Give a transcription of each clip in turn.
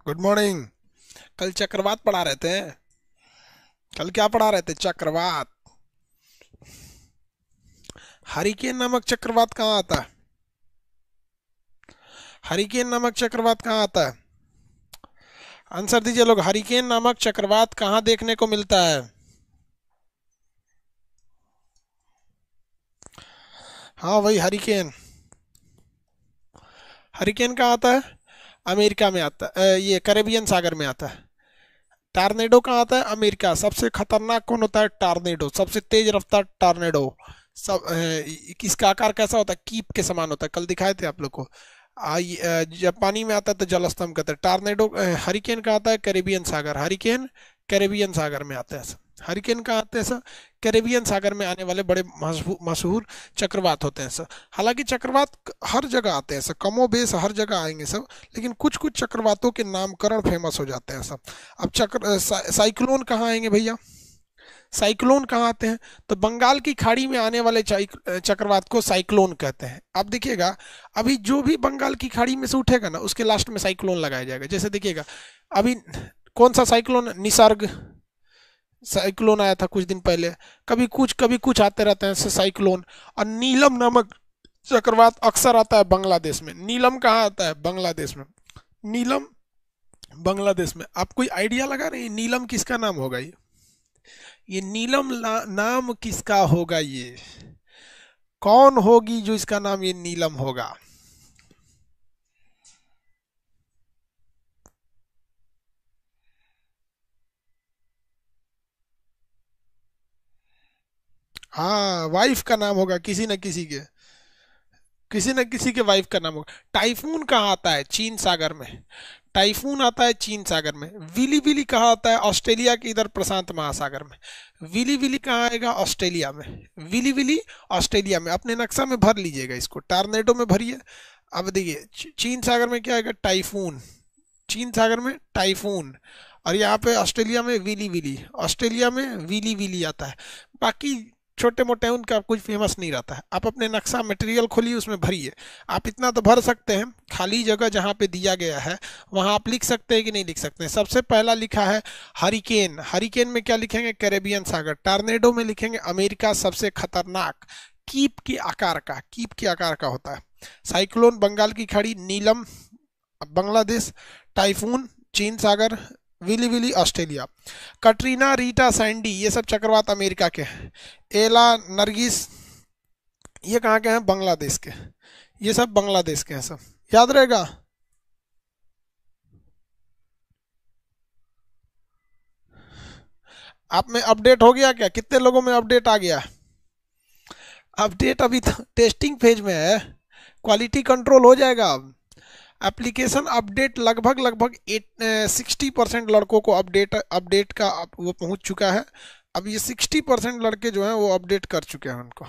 Good morning. कल चक्रवात पढ़ा रहे थे। कल क्या पढ़ा रहे थे? चक्रवात। हरिकेन नामक चक्रवात कहाँ आता है? हरिकेन नामक चक्रवात कहाँ आता है? आंसर दीजिए लोग। हरिकेन नामक चक्रवात कहाँ देखने को मिलता है? हाँ वही हरिकेन। हरिकेन कहाँ आता है? अमेरिका में आता है। ये कैरेबियन सागर में आता है। टार्नेडो कहाँ आता है? अमेरिका। सबसे खतरनाक कौन होता है? टार्नेडो। सबसे तेज रफ्तार टार्नेडो। इसका आकार कैसा होता है? कीप के समान होता है। कल दिखाए थे आप लोग को। जब पानी में आता है तो जलस्तंभ कहते हैं। टार्नेडो हरिकेन कहाँ आता है? कैरेबियन सागर। हरिकेन कैरेबियन सागर में आता है। हरिकेन कहाँ आते हैं सर? कैरेबियन सागर में आने वाले बड़े मशहूर चक्रवात होते हैं सर। हालांकि चक्रवात हर जगह आते हैं सर, कमो बेश हर जगह आएंगे सब। लेकिन कुछ कुछ चक्रवातों के नामकरण फेमस हो जाते हैं सब। अब साइक्लोन कहाँ आएंगे भैया? साइक्लोन कहाँ आते हैं? तो बंगाल की खाड़ी में आने वाले चक्रवात को साइक्लोन कहते हैं। अब देखिएगा, अभी जो भी बंगाल की खाड़ी में से उठेगा ना, उसके लास्ट में साइक्लोन लगाया जाएगा। जैसे देखिएगा, अभी कौन सा साइक्लोन? निसर्ग साइक्लोन आया था कुछ दिन पहले। कभी कुछ आते रहते हैं साइक्लोन। और नीलम नामक चक्रवात अक्सर आता है बांग्लादेश में। नीलम कहाँ आता है? बांग्लादेश में। नीलम बांग्लादेश में। आप कोई आइडिया लगा रहे हैं नीलम किसका नाम होगा? ये नीलम नाम किसका होगा? ये कौन होगी जो इसका नाम ये नीलम होगा? हाँ, वाइफ का नाम होगा किसी न किसी के। किसी न किसी के वाइफ का नाम होगा। टाइफून कहाँ आता है? चीन सागर में। टाइफून आता है चीन सागर में। विली विली कहाँ आता है? ऑस्ट्रेलिया के इधर प्रशांत महासागर में। विली विली कहाँ आएगा? ऑस्ट्रेलिया में। विली विली ऑस्ट्रेलिया में। अपने नक्शा में भर लीजिएगा इसको, टार्नेडो में भरिए। अब देखिए, चीन सागर में क्या आएगा? टाइफून। चीन सागर में टाइफून। और यहाँ पे ऑस्ट्रेलिया में विली विली। ऑस्ट्रेलिया में विली विली आता है। बाकी छोटे मोटे हैं, उनका कुछ फेमस नहीं रहता है। आप अपने नक्शा मटेरियल खोलिए, उसमें भरिए। आप इतना तो भर सकते हैं, खाली जगह जहाँ पे दिया गया है वहाँ आप लिख सकते हैं कि नहीं लिख सकते हैं। सबसे पहला लिखा है हरिकेन। हरिकेन में क्या लिखेंगे? कैरेबियन सागर। टार्नेडो में लिखेंगे अमेरिका सबसे खतरनाक। कीप के आकार का, कीप के आकार का होता है। साइक्लोन बंगाल की खाड़ी। नीलम बांग्लादेश। टाइफून चीन सागर। Willy willy Australia. Katrina, Rita, Sandy ये सब चक्रवात अमेरिका के हैं। एला, नरगिस ये कहाँ के हैं? बांग्लादेश के। ये सब बांग्लादेश के हैं सब। याद रहेगा। आप में अपडेट हो गया क्या? कितने लोगों में अपडेट आ गया? अपडेट अभी तो टेस्टिंग फेज में है। क्वालिटी कंट्रोल हो जाएगा अब। एप्लीकेशन अपडेट लगभग लगभग 60% लड़कों को अपडेट अपडेट का वो पहुंच चुका है। अब ये 60% लड़के जो हैं वो अपडेट कर चुके हैं उनको।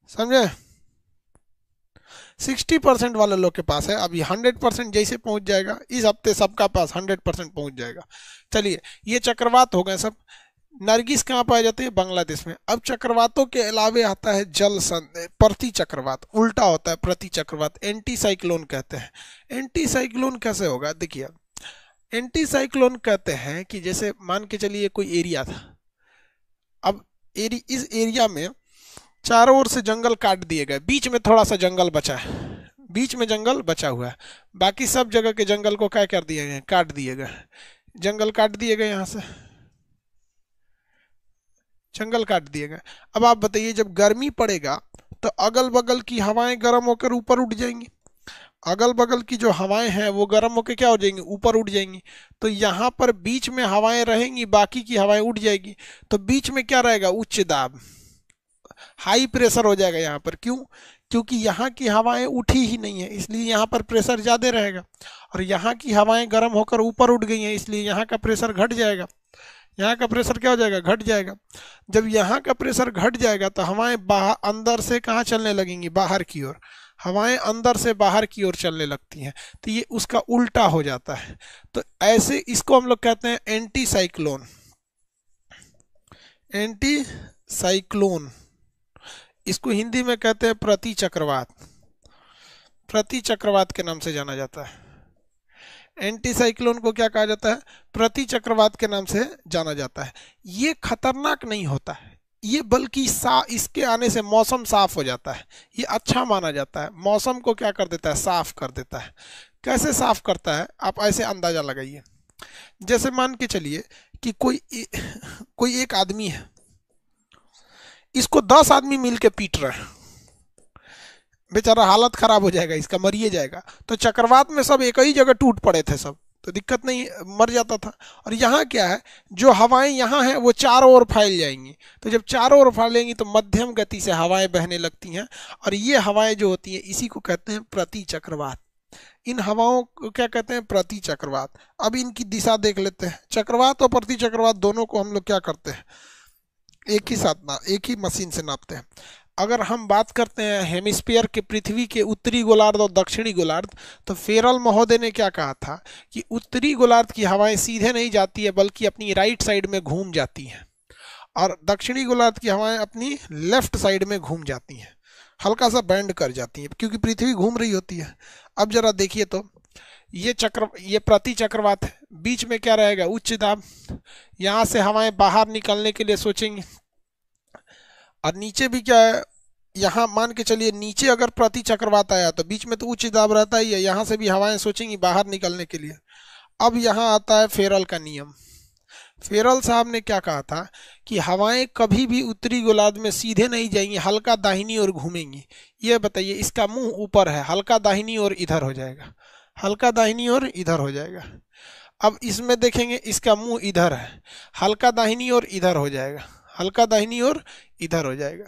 समझे? 60% वाले लोग के पास है। अभी 100% जैसे पहुंच जाएगा इस हफ्ते, सबका पास 100% पहुंच जाएगा। चलिए, ये चक्रवात हो गए सब। नरगिस कहाँ पाए जाते हैं? बांग्लादेश में। अब चक्रवातों के अलावे आता है प्रति चक्रवात। उल्टा होता है प्रति चक्रवात, एंटी साइक्लोन कहते हैं। एंटी साइक्लोन कैसे होगा? देखिए, एंटी साइक्लोन कहते हैं कि जैसे मान के चलिए कोई एरिया था। अब इस एरिया में चारों ओर से जंगल काट दिए गए, बीच में थोड़ा सा जंगल बचा है। बीच में जंगल बचा हुआ है। बाकी सब जगह के जंगल को क्या कर दिए गए? काट दिए गए। जंगल काट दिए गए, यहाँ से जंगल काट दिए गए। अब आप बताइए, जब गर्मी पड़ेगा तो अगल बगल की हवाएं गर्म होकर ऊपर उठ जाएंगी। अगल बगल की जो हवाएं हैं वो गर्म होकर क्या हो जाएंगी? ऊपर उठ जाएंगी। तो यहाँ पर बीच में हवाएं रहेंगी, बाकी की हवाएं उठ जाएगी। तो बीच में क्या रहेगा? उच्च दाब, हाई प्रेशर हो जाएगा यहाँ पर। क्यों? क्योंकि यहाँ की हवाएं उठी ही नहीं है, इसलिए यहाँ पर प्रेशर ज़्यादा रहेगा। और यहाँ की हवाएं गर्म होकर ऊपर उठ गई हैं, इसलिए यहाँ का प्रेशर घट जाएगा। यहाँ का प्रेशर क्या हो जाएगा? घट जाएगा। जब यहाँ का प्रेशर घट जाएगा तो हवाएं बाहर अंदर से कहाँ चलने लगेंगी? बाहर की ओर। हवाएं अंदर से बाहर की ओर चलने लगती हैं। तो ये उसका उल्टा हो जाता है। तो ऐसे इसको हम लोग कहते हैं एंटी साइक्लोन। Anti cyclone. इसको हिंदी में कहते हैं प्रति चक्रवात। प्रति चक्रवात के नाम से जाना जाता है। एंटी साइक्लोन को क्या कहा जाता है? प्रति चक्रवात के नाम से जाना जाता है। ये खतरनाक नहीं होता है, ये बल्कि इसके आने से मौसम साफ हो जाता है, ये अच्छा माना जाता है। मौसम को क्या कर देता है? साफ कर देता है। कैसे साफ करता है आप ऐसे अंदाजा लगाइए। जैसे मान के चलिए कि कोई एक आदमी है, इसको 10 आदमी मिलके पीट रहे हैं, बेचारा हालत खराब हो जाएगा, इसका मरिए जाएगा। तो चक्रवात में सब एक ही जगह टूट पड़े थे सब, तो दिक्कत नहीं, मर जाता था। और यहाँ क्या है, जो हवाएं यहाँ हैं वो चारों ओर फैल जाएंगी। तो जब चारों ओर फैलेंगी तो मध्यम गति से हवाएं बहने लगती हैं, और ये हवाएं जो होती हैं इसी को कहते हैं प्रति चक्रवात। इन हवाओं को क्या कहते हैं? प्रति चक्रवात। अब इनकी दिशा देख लेते हैं। चक्रवात और प्रति चक्रवात दोनों को हम लोग क्या करते हैं? एक ही साथ एक ही मशीन से नापते हैं। अगर हम बात करते हैं हेमिस्फीयर के, पृथ्वी के उत्तरी गोलार्ध और दक्षिणी गोलार्ध, तो फेरल महोदय ने क्या कहा था कि उत्तरी गोलार्ध की हवाएं सीधे नहीं जाती है बल्कि अपनी राइट साइड में घूम जाती हैं, और दक्षिणी गोलार्ध की हवाएं अपनी लेफ्ट साइड में घूम जाती हैं, हल्का सा बैंड कर जाती हैं क्योंकि पृथ्वी घूम रही होती है। अब जरा देखिए तो ये प्रति चक्रवात है, बीच में क्या रहेगा? उच्च दाब। यहाँ से हवाएं बाहर निकलने के लिए सोचेंगी, और नीचे भी क्या है? यहाँ मान के चलिए नीचे अगर प्रति चक्रवात आया तो बीच में तो उच्च दाब रहता ही है, यहाँ से भी हवाएं सोचेंगी बाहर निकलने के लिए। अब यहाँ आता है फेरल का नियम। फेरल साहब ने क्या कहा था कि हवाएं कभी भी उत्तरी गोलार्ध में सीधे नहीं जाएंगी, हल्का दाहिनी ओर घूमेंगी। ये बताइए, इसका मुंह ऊपर है, हल्का दाहिनी ओर इधर हो जाएगा, हल्का दाहिनी ओर इधर हो जाएगा। अब इसमें देखेंगे, इसका मुंह इधर है, हल्का दाहिनी ओर इधर हो जाएगा, हल्का दाहिनी ओर इधर हो जाएगा।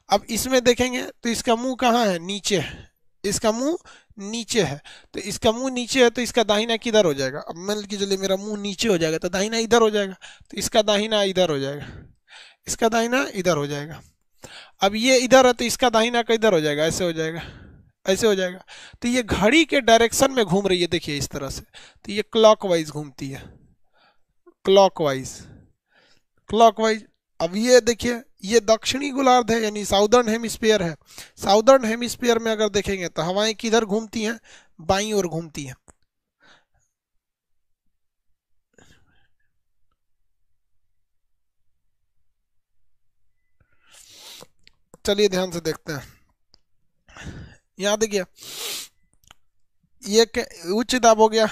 अब इसमें देखेंगे तो इसका मुंह कहाँ है? नीचे है, इसका मुंह नीचे है, तो इसका मुंह नीचे है तो इसका दाहिना किधर हो जाएगा? अब मान लीजिए चलिए मेरा मुंह नीचे हो जाएगा तो दाहिना इधर हो जाएगा, तो इसका दाहिना इधर हो जाएगा, इसका दाहिना इधर हो जाएगा। अब ये इधर है तो इसका दाहिना का इधर हो जाएगा, ऐसे हो जाएगा, ऐसे हो जाएगा। तो ये घड़ी के डायरेक्शन में घूम रही है, देखिए इस तरह से, तो ये क्लॉकवाइज घूमती है, क्लॉकवाइज, क्लॉकवाइज। अब ये देखिए, ये दक्षिणी गोलार्ध है यानी साउदर्न हेमिस्फीयर है। साउदर्न हेमिस्फीयर में अगर देखेंगे तो हवाएं किधर घूमती हैं? बाईं ओर घूमती हैं। चलिए ध्यान से देखते हैं। यहाँ देखिए, ये उच्च दाब हो गया।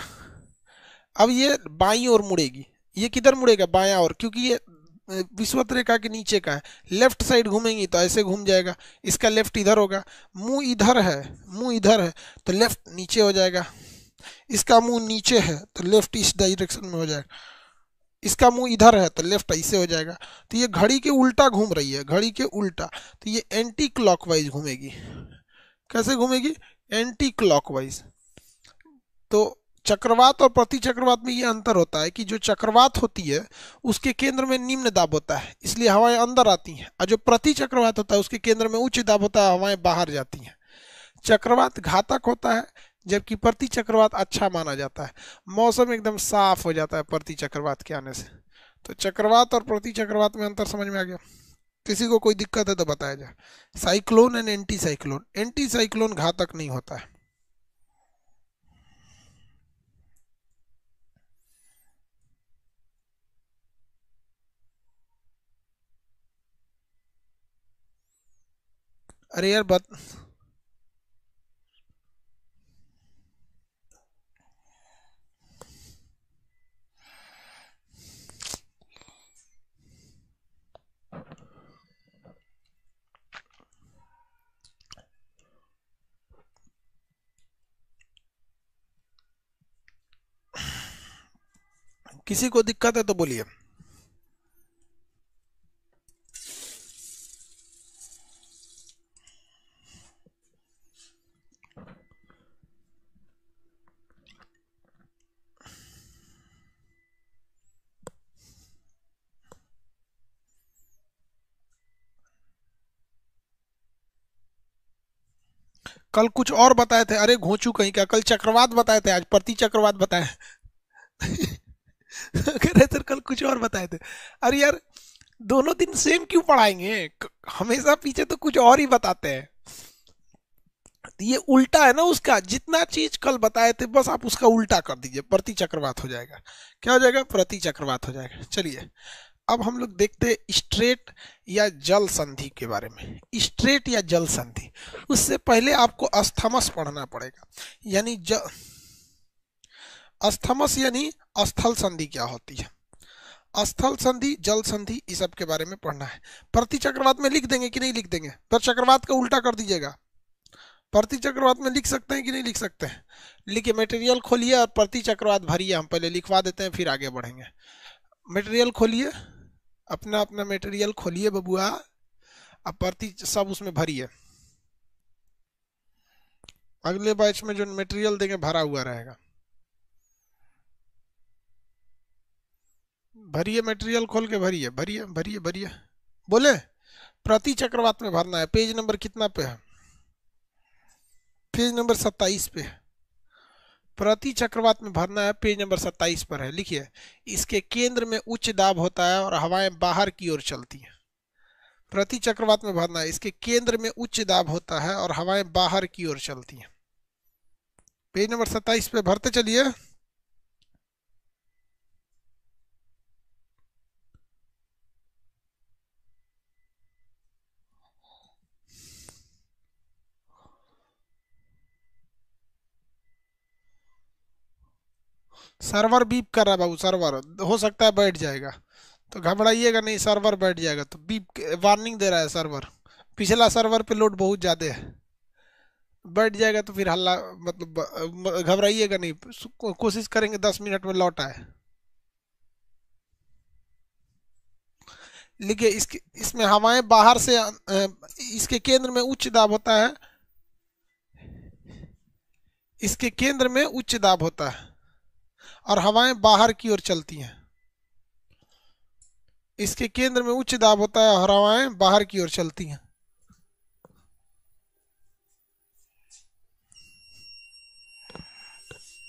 अब ये बाईं ओर मुड़ेगी, ये किधर मुड़ेगा? बायां ओर, क्योंकि ये विषुवत रेखा के नीचे का है। लेफ्ट साइड घूमेंगी तो ऐसे घूम जाएगा, इसका लेफ्ट इधर होगा। मुंह इधर है, मुंह इधर है तो लेफ्ट नीचे हो जाएगा। इसका मुंह नीचे है तो लेफ्ट इस डायरेक्शन में हो जाएगा। इसका मुंह इधर है तो लेफ्ट ऐसे हो जाएगा। तो ये घड़ी के उल्टा घूम रही है, घड़ी के उल्टा, तो ये एंटी क्लॉकवाइज घूमेगी। कैसे घूमेगी? Anti clockwise. तो चक्रवात और प्रति चक्रवात में ये अंतर होता है कि जो चक्रवात होती है उसके केंद्र में निम्न दाब होता है, इसलिए हवाएं अंदर आती हैं, और जो प्रति चक्रवात होता है उसके केंद्र में उच्च दाब होता है, हवाएं बाहर जाती हैं। चक्रवात घातक होता है जबकि प्रति चक्रवात अच्छा माना जाता है। मौसम एकदम साफ हो जाता है प्रति चक्रवात के आने से। तो चक्रवात और प्रति चक्रवात में अंतर समझ में आ गया? किसी को कोई दिक्कत है तो बताया जाए। Cyclone and anti cyclone. Anti cyclone घातक नहीं होता है। अरे यार किसी को दिक्कत है तो बोलिए। कल कुछ और बताए थे, अरे घोंचू कहीं का, कल चक्रवात बताए थे, आज प्रति चक्रवात बताए। कह रहे सर कल कुछ और बताए थे। अरे यार दोनों दिन सेम क्यों पढ़ाएंगे? हमेशा पीछे तो कुछ और ही बताते हैं। ये उल्टा है ना उसका, जितना चीज कल बताए थे बस आप उसका उल्टा कर दीजिए, प्रति चक्रवात हो जाएगा। क्या हो जाएगा? प्रति चक्रवात हो जाएगा। चलिए अब हम लोग देखते हैं स्ट्रेट या जल संधि के बारे में। स्ट्रेट या जल संधि, उससे पहले आपको अस्थमस पढ़ना पड़ेगा। यानी अस्थमस यानी स्थल संधि क्या होती है, स्थल संधि, जल संधि, इस सब के बारे में पढ़ना है। प्रति चक्रवात में लिख देंगे कि नहीं लिख देंगे? पर चक्रवात का उल्टा कर दीजिएगा। प्रति चक्रवात में लिख सकते हैं कि नहीं लिख सकते हैं? लिखिए, मटेरियल खोलिए और प्रति चक्रवात भरिए। हम पहले लिखवा देते हैं फिर आगे बढ़ेंगे। मटेरियल खोलिए, अपना अपना मटेरियल खोलिए बबुआ, अब प्रति सब उसमें भरिए। अगले बैच में जो मटेरियल देंगे भरा हुआ रहेगा। भरिए, मटेरियल खोल के भरिए, भरिए भरिए भरिए। बोले प्रति चक्रवात में भरना है। पेज नंबर कितना पे है? पेज नंबर 27 पे है। प्रति चक्रवात में भरना है, पेज नंबर 27 पर है। लिखिए, इसके केंद्र में उच्च दाब होता है और हवाएं बाहर की ओर चलती हैं। प्रति चक्रवात में भरना है, इसके केंद्र में उच्च दाब होता है और हवाएं बाहर की ओर चलती हैं। पेज नंबर 27 पे भरते चलिए। सर्वर बीप कर रहा है बाबू, सर्वर हो सकता है बैठ जाएगा, तो घबराइएगा नहीं, सर्वर बैठ जाएगा तो बीप वार्निंग दे रहा है सर्वर। पिछला सर्वर पे लोड बहुत ज्यादा है, बैठ जाएगा तो फिर हल्ला, मतलब घबराइएगा नहीं, कोशिश करेंगे 10 मिनट में लौट आए। लिखिए, इसमें हवाएं बाहर से इसके केंद्र में उच्च दाब होता है, इसके केंद्र में उच्च दाब होता है और हवाएं बाहर की ओर चलती हैं। इसके केंद्र में उच्च दाब होता है और हवाएं बाहर की ओर चलती हैं।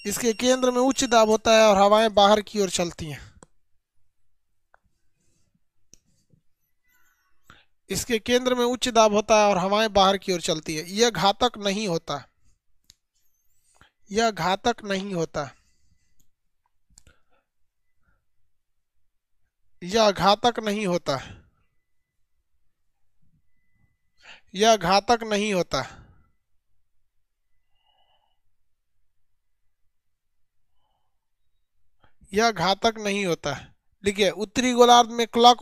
इसके केंद्र में उच्च दाब होता है और हवाएं बाहर की ओर चलती हैं। इसके केंद्र में उच्च दाब होता है और हवाएं बाहर की ओर चलती है। यह घातक नहीं होता, यह घातक नहीं होता, यह घातक नहीं होता, यह घातक नहीं होता। यह घातक नहीं होता। देखिए, उत्तरी गोलार्ध में क्लॉक